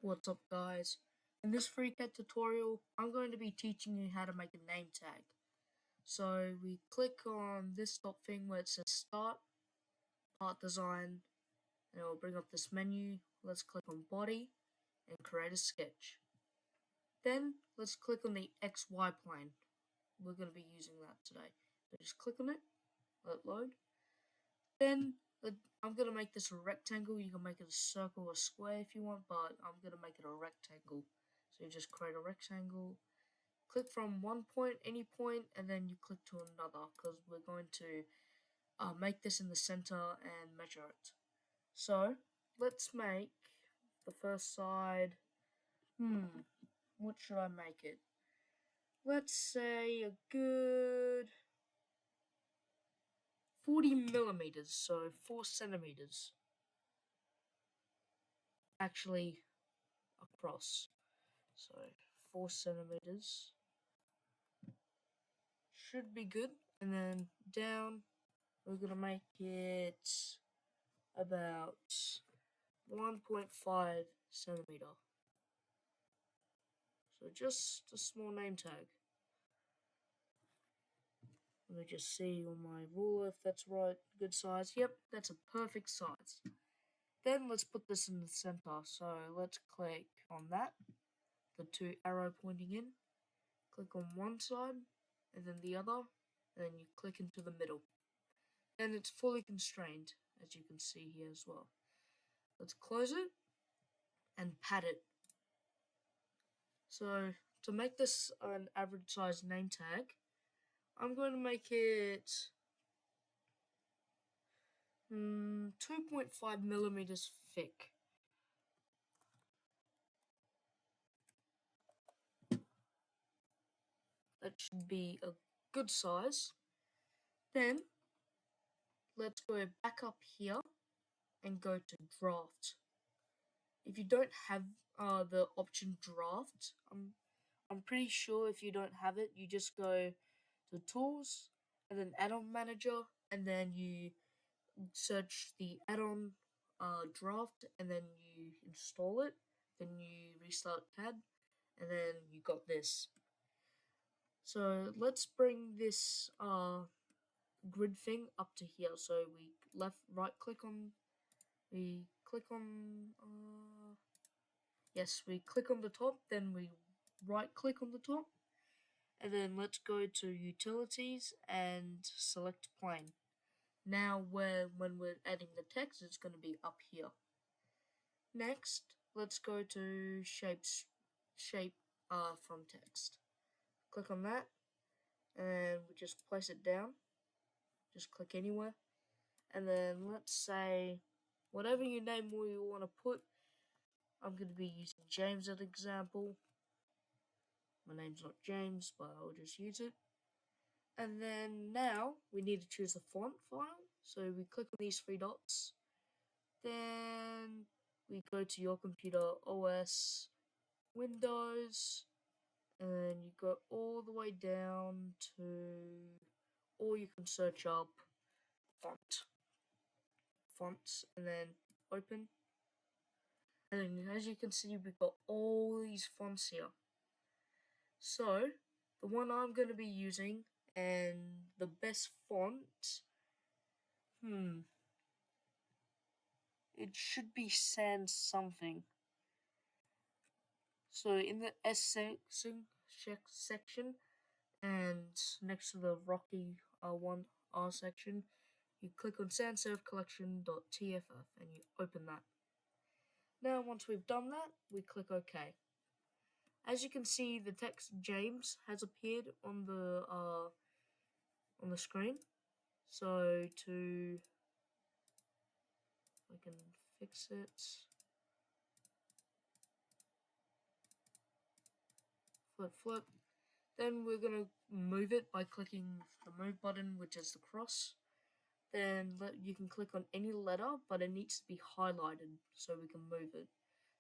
What's up guys? In this FreeCad tutorial, I'm going to be teaching you how to make a name tag. So we click on this top thing where it says Start, Art Design, and it will bring up this menu. Let's click on Body and create a sketch. Then let's click on the XY plane. We're going to be using that today. So just click on it, let it load. Then I'm going to make this a rectangle. You can make it a circle or square if you want, but I'm going to make it a rectangle. So you just create a rectangle, click from one point, any point, and then you click to another because we're going to make this in the center and measure it. So let's make the first side. What should I make it? Let's say a good 40 millimeters, so 4 centimeters. Actually, across. So 4 centimeters should be good. And then down, we're gonna make it about 1.5 centimeter. So just a small name tag. Let me just see on my ruler if that's right. Good size. Yep, that's a perfect size. Then let's put this in the center. So let's click on that, the two arrow pointing in. Click on one side and then the other, and then you click into the middle. And it's fully constrained, as you can see here as well. Let's close it and pad it. So to make this an average size name tag, I'm going to make it 2.5 millimeters thick. That should be a good size. Then let's go back up here and go to draft. If you don't have the option draft, I'm pretty sure if you don't have it, you just go to tools and then add-on manager, and then you search the add-on draft, and then you install it. Then you restart CAD, and then you got this. So let's bring this grid thing up to here. So we right click on the top, then we right click on the top, and then let's go to utilities and select plane. Now when we're adding the text, it's going to be up here. Next, let's go to shape from text. Click on that, and we just place it down. Just click anywhere, and then let's say whatever you name where you want to put. I'm going to be using James as an example. My name's not James, but I'll just use it. And then now we need to choose a font file. So we click on these three dots. Then we go to your computer, OS, Windows, and you go all the way down to, or you can search up fonts, and then open. And as you can see, we've got all these fonts here. So the one I'm going to be using, and the best font, it should be sans something. So in the S section and next to the Rocky R section, you click on sans serif collection.tff and you open that. Now once we've done that, we click OK. As you can see, the text James has appeared on the screen. So I can fix it. Flip. Then we're gonna move it by clicking the move button, which is the cross. Then you can click on any letter, but it needs to be highlighted so we can move it.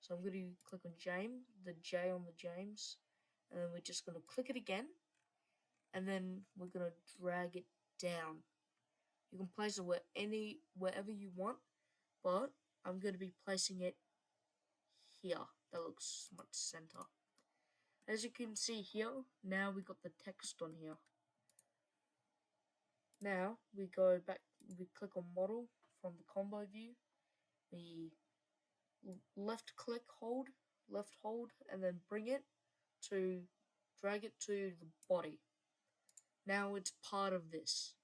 So I'm gonna click on James, the J on the James, and then we're just gonna click it again, and then we're gonna drag it down. You can place it wherever you want, but I'm gonna be placing it here that looks much center. As you can see here, now we got the text on here. Now we go back, we click on model from the combo view, we left click hold, left hold, and then drag it to the body. Now it's part of this.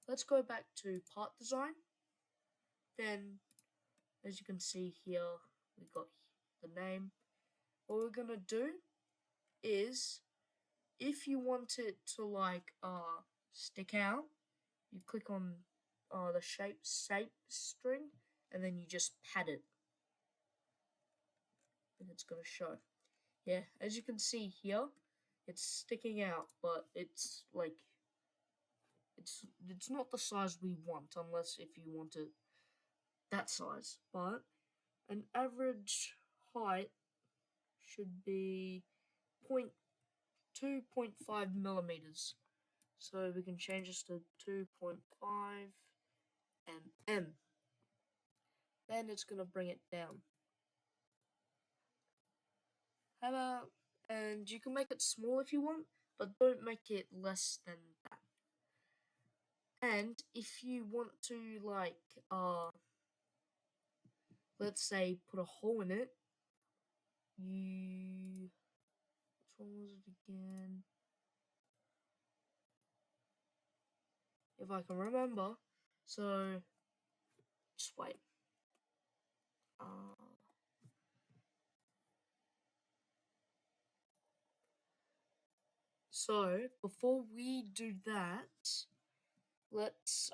Let's go back to part design. Then, as you can see here, we got the name. What we're gonna do is, if you want it to stick out, you click on the shape string, and then you just pat it, and it's gonna show. Yeah, as you can see here, it's sticking out, but it's it's not the size we want, unless if you want it that size. But an average height should be 2.5 millimeters. So we can change this to 2.5 mm. Then it's gonna bring it down. How about, and you can make it small if you want, but don't make it less than that. And if you want to let's say put a hole in it, which one was it again? If I can remember, so just wait. So before we do that, let's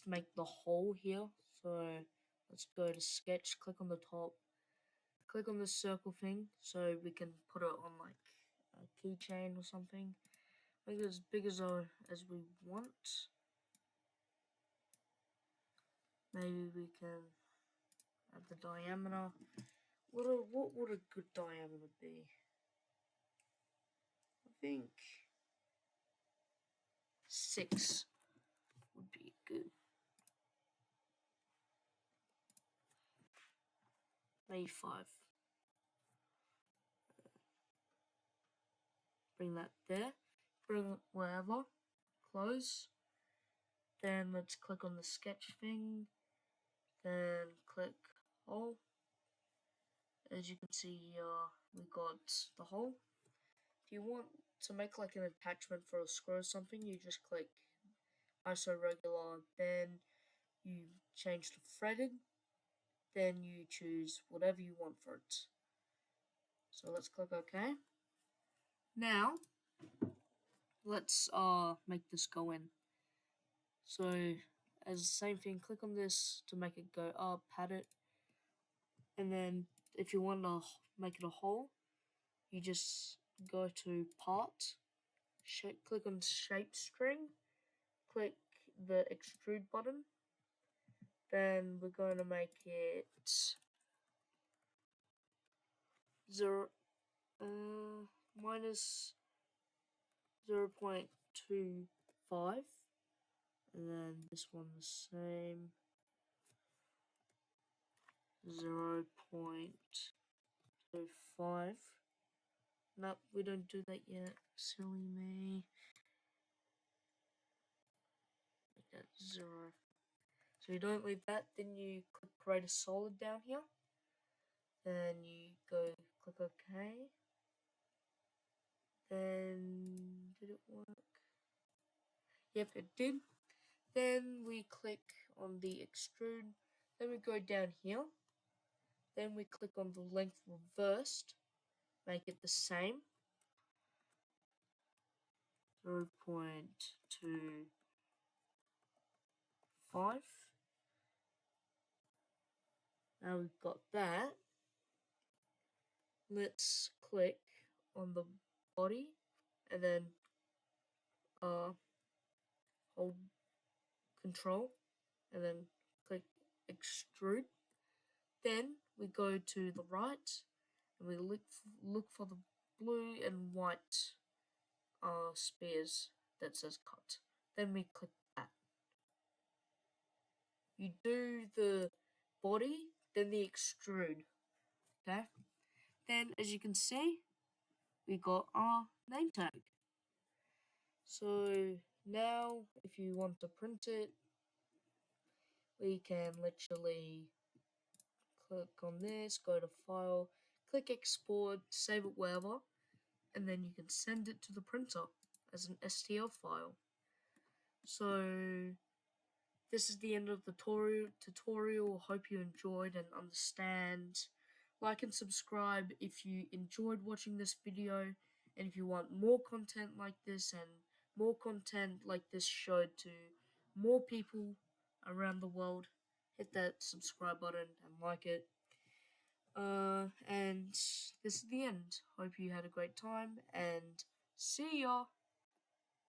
make the hole here. So let's go to sketch, click on the top, click on the circle thing, so we can put it on like a keychain or something. Make it as big as we want. Maybe we can add the diameter. What would a good diameter be? I think 6 would be good. Maybe 5. Bring that there. Bring it wherever. Close. Then let's click on the sketch thing. Then click hole. As you can see here, we got the hole. If you want to make like an attachment for a screw or something, you just click ISO regular, then you change to threaded, then you choose whatever you want for it. So let's click OK. Now let's make this go in. So as the same thing, click on this to make it go up, pat it, and then if you want to make it a hole, you just go to part, click on shape string, click the extrude button, then we're going to make it minus 0.25, and then this one the same, 0.25. Nope, we don't do that yet. Silly me. Make that 0. So you don't leave that, then you click create a solid down here. Then you go click OK. Then did it work? Yep, it did. Then we click on the extrude. Then we go down here. Then we click on the length reversed. Make it the same. 0.25. Now we've got that. Let's click on the body and then hold Control and then click extrude. Then we go to the right and we look for the blue and white spears that says cut. Then we click that. You do the body then the extrude. Okay. Then, as you can see, we got our name tag. So now, if you want to print it, we can literally click on this, go to File, click Export, save it wherever, and then you can send it to the printer as an STL file. So this is the end of the tutorial. Hope you enjoyed and understand. Like and subscribe if you enjoyed watching this video, and if you want more content like this and more content like this showed to more people around the world, hit that subscribe button and like it. And this is the end. Hope you had a great time, and see ya!